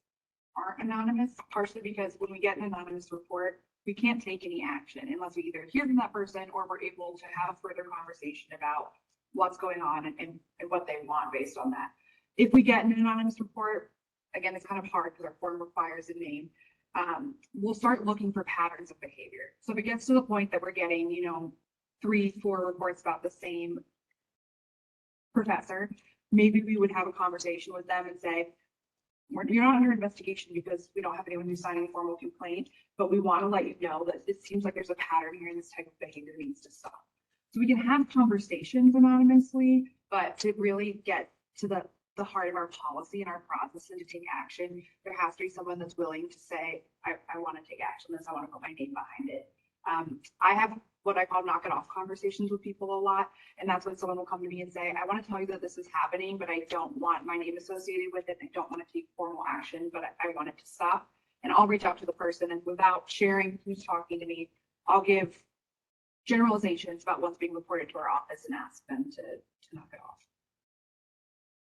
aren't anonymous, partially because when we get an anonymous report, we can't take any action unless we either hear from that person or we're able to have a further conversation about what's going on and what they want based on that. If we get an anonymous report, again, it's kind of hard because our form requires a name. We'll start looking for patterns of behavior. So if it gets to the point that we're getting, 3-4 reports about the same professor, maybe we would have a conversation with them and say, you're not under investigation because we don't have anyone who's signing a formal complaint, but we want to let you know that it seems like there's a pattern here and this type of behavior needs to stop. So we can have conversations anonymously, but to really get to the heart of our policy and our process and to take action, there has to be someone that's willing to say, I want to take action on this, I want to put my name behind it. I have what I call knock it off conversations with people a lot. And that's when someone will come to me and say, I want to tell you that this is happening, but I don't want my name associated with it. I don't want to take formal action, but I want it to stop. And I'll reach out to the person, and without sharing who's talking to me, I'll give generalizations about what's being reported to our office and ask them to knock it off.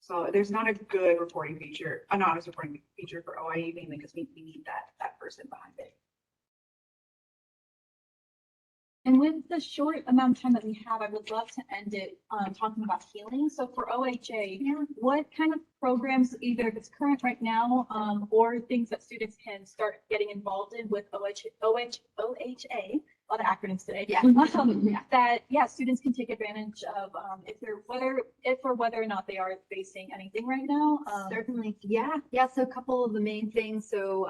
So there's not a good reporting feature, anonymous reporting feature for OIE, mainly because we need that person behind it. And with the short amount of time that we have, I would love to end it talking about healing. So for OHA, what kind of programs, either if it's current right now, or things that students can start getting involved in with OHA, a lot of acronyms today. That students can take advantage of if or whether or not they are facing anything right now. Certainly. Yeah. So a couple of the main things. So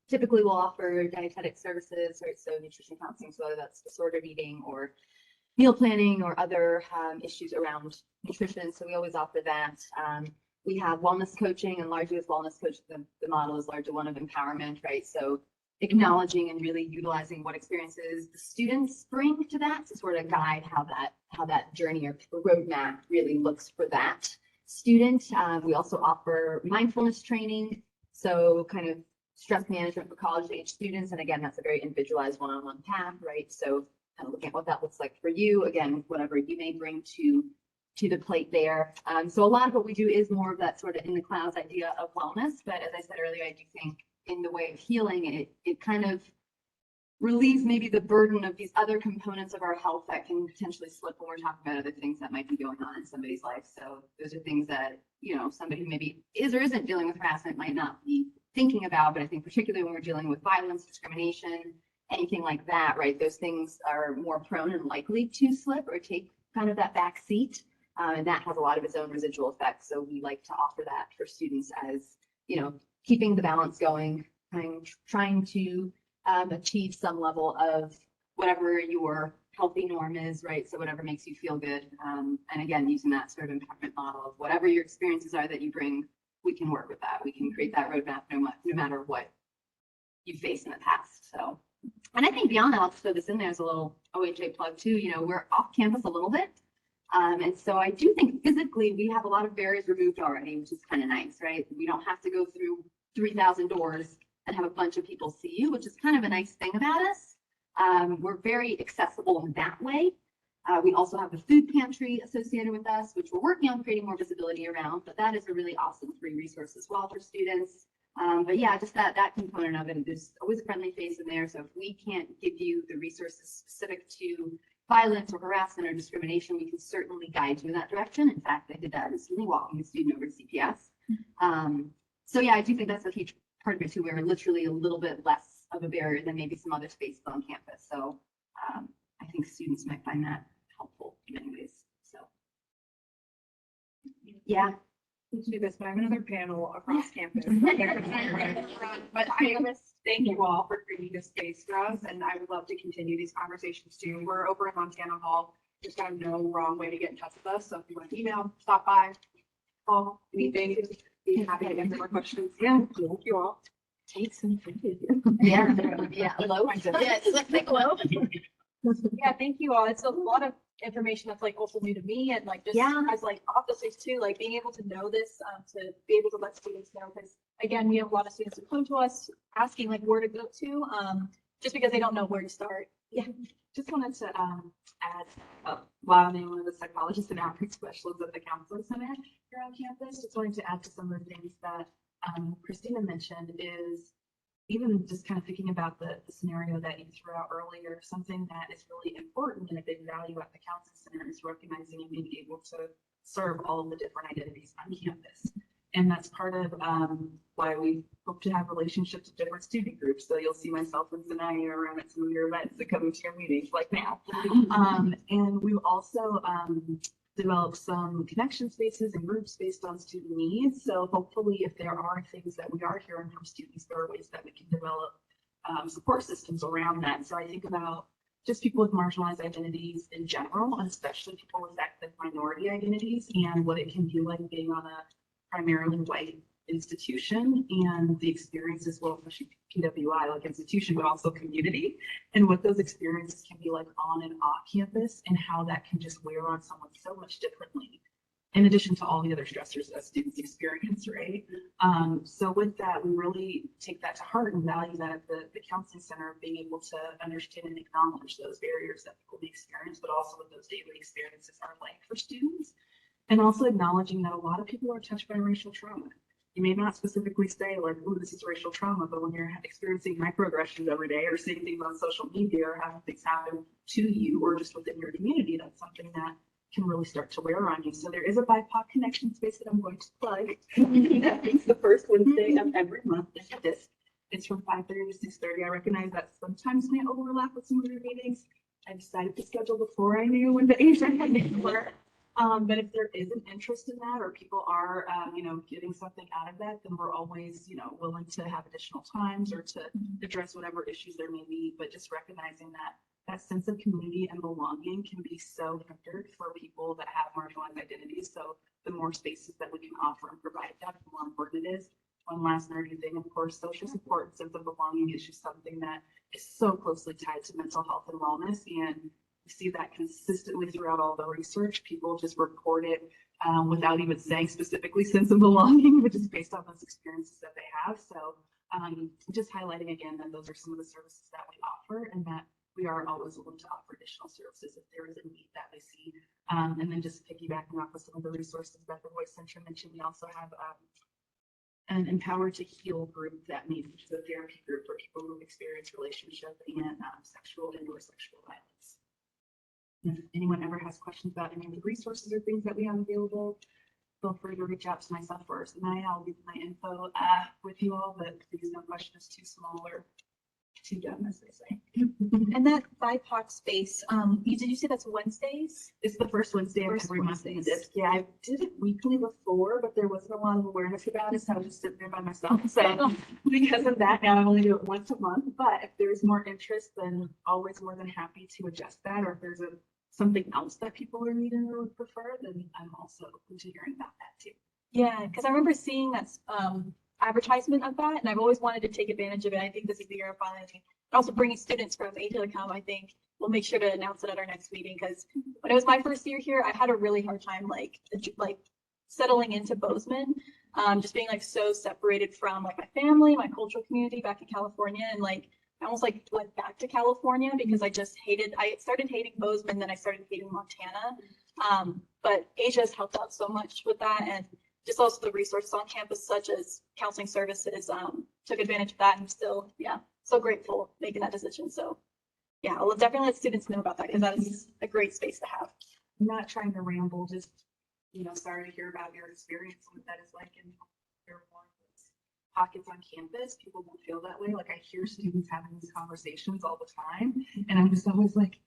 typically we'll offer dietetic services, right? So nutrition counseling, so whether that's disordered eating or meal planning or other issues around nutrition. So we always offer that. We have wellness coaching, and largely with wellness coaching, the model is largely one of empowerment, right? So acknowledging and really utilizing what experiences the students bring to that to sort of guide how that journey or roadmap really looks for that student. We also offer mindfulness training, so kind of stress management for college age students. And again, that's a very individualized one-on-one path, right? So kind of looking at what that looks like for you, again, whatever you may bring to the plate there. So a lot of what we do is more of that sort of in the clouds idea of wellness. But as I said earlier, I do think in the way of healing, it kind of relieves maybe the burden of these other components of our health that can potentially slip when we're talking about other things that might be going on in somebody's life. So those are things that, somebody who maybe is or isn't dealing with harassment might not be thinking about, but I think particularly when we're dealing with violence, discrimination, anything like that, right? Those things are more prone and likely to slip or take kind of that back seat. And that has a lot of its own residual effects. So we like to offer that for students as, keeping the balance going, trying to achieve some level of whatever your healthy norm is, right? So whatever makes you feel good. And again, using that sort of empowerment model of whatever your experiences are that you bring, we can work with that. We can create that roadmap no matter what you face in the past. So, and I think beyond that, I'll throw this in there as a little OHA plug too. We're off campus a little bit. And so I do think physically we have a lot of barriers removed already, which is kind of nice, right? We don't have to go through 3,000 doors and have a bunch of people see you, which is kind of a nice thing about us. We're very accessible in that way. We also have the food pantry associated with us, which we're working on creating more visibility around, but that is a really awesome free resource as well for students. But yeah, just that component of it, there's always a friendly face in there. So if we can't give you the resources specific to violence or harassment or discrimination, we can certainly guide you in that direction. In fact, I did that recently, walking a student over to CPS. So yeah, I do think that's a huge part of it too. We're literally a little bit less of a barrier than maybe some other spaces on campus. So I think students might find that helpful in many ways. So yeah. Let's do this, but I have another panel across campus. But I thank you all for creating this space for us, and I would love to continue these conversations too. We're over in Montana Hall. There's kind of no wrong way to get in touch with us. So if you want to email, stop by, call, anything, be happy to answer more questions. Yeah, thank you all. Take some food. Yeah. Hello. Yes, let's say hello. Yeah, thank you all. It's a lot of information that's like also new to me, and like just as like officers too, like being able to know this, to be able to let students know, because again, we have a lot of students who come to us asking like where to go to, just because they don't know where to start. Yeah, just wanted to add, while I'm one of the psychologists and outreach specialists at the counseling center here on campus, just wanted to add to some of the things that Christina mentioned is, even just kind of thinking about the scenario that you threw out earlier, something that is really important and a big value at the counseling center is recognizing and being able to serve all of the different identities on campus. And that's part of why we hope to have relationships with different student groups. So you'll see myself and Sanaya around at some of your events that come to your meetings like now. And we've also developed some connection spaces and groups based on student needs. So hopefully if there are things that we are hearing from students, there are ways that we can develop support systems around that. So I think about just people with marginalized identities in general, and especially people with ethnic minority identities, and what it can be like being on a primarily white institution, and the experiences, well, especially PWI, like institution, but also community, and what those experiences can be like on and off campus, and how that can just wear on someone so much differently, in addition to all the other stressors that students experience, right? So with that, we really take that to heart and value that at the counseling center, being able to understand and acknowledge those barriers that people may experience, but also what those daily experiences are like for students. And also acknowledging that a lot of people are touched by racial trauma. You may not specifically say like, oh, this is racial trauma, but when you're experiencing microaggressions every day or seeing things on social media or having things happen to you or just within your community, that's something that can really start to wear on you. So there is a BIPOC connection space that I'm going to plug. It's the first Wednesday of every month. It's from 5:30 to 6:30. I recognize that sometimes may overlap with some of your meetings. I decided to schedule before I knew when the Asian meetings were. But if there is an interest in that, or people are, getting something out of that, then we're always, willing to have additional times or to address whatever issues there may be. But just recognizing that sense of community and belonging can be so hindered for people that have marginalized identities. So the more spaces that we can offer and provide that, the more important it is. One last nerdy thing, of course, social support and sense of belonging is just something that is so closely tied to mental health and wellness. And we see that consistently throughout all the research. People just report it without even saying specifically sense of belonging, which is based on those experiences that they have. So just highlighting again that those are some of the services that we offer, and that we are always willing to offer additional services if there is a need that we see. And then just piggybacking off of some of the resources that the Voice Center mentioned, we also have an Empower to Heal group that meets, which is a therapy group for people who experience relationship and sexual and or sexual violence. If anyone ever has questions about any of the resources or things that we have available, feel free to reach out to myself first, and I'll leave my info with you all, but please, no question is too small or too dumb, as they say. And that BIPOC space, did you say that's Wednesdays? It's the first Wednesday of every month in the disc. Yeah, I did it weekly before, but there wasn't a lot of awareness about it, so I was just sitting there by myself. So because of that, now I only do it once a month. But if there's more interest, then always more than happy to adjust that. Or if there's something else that people are needing or would prefer, then I'm also open to hearing about that too. Yeah, because I remember seeing that advertisement of that, and I've always wanted to take advantage of it. I think this is the year of finally, and also bringing students from A.S.I.A to come. I think we'll make sure to announce it at our next meeting, because when it was my first year here, I had a really hard time like settling into Bozeman, just being like so separated from like my family, my cultural community back in California, and like I almost like went back to California because I started hating Bozeman, then I started hating Montana. But A.S.I.A has helped out so much with that, and just also the resources on campus, such as counseling services, took advantage of that, and still, yeah, so grateful making that decision. So yeah, I'll definitely let students know about that, because that is a great space to have. I'm not trying to ramble, just, sorry to hear about your experience and what that is like in your pockets on campus. People don't feel that way. Like, I hear students having these conversations all the time, and I'm just always like,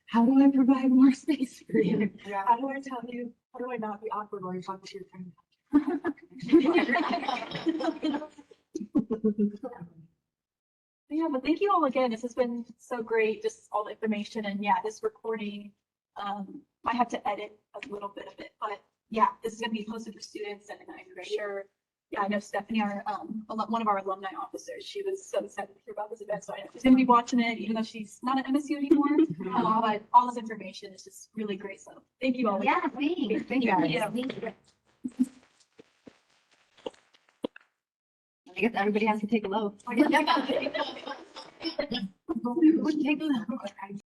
how do I provide more space for you? Yeah. How do I tell you, how do I not be awkward while you're talking to your friend? Yeah, but thank you all again. This has been so great, just all the information, and yeah, this recording, might have to edit a little bit of it, but yeah, this is gonna be posted for students, and I'm sure, yeah, I know Stephanie, our, one of our alumni officers, she was so excited to hear about this event, so I know she's gonna be watching it, even though she's not at MSU anymore. But all this information is just really great, so thank you all. Yeah, thanks. Thank you. I guess everybody has to take a load. Yeah. Take a load.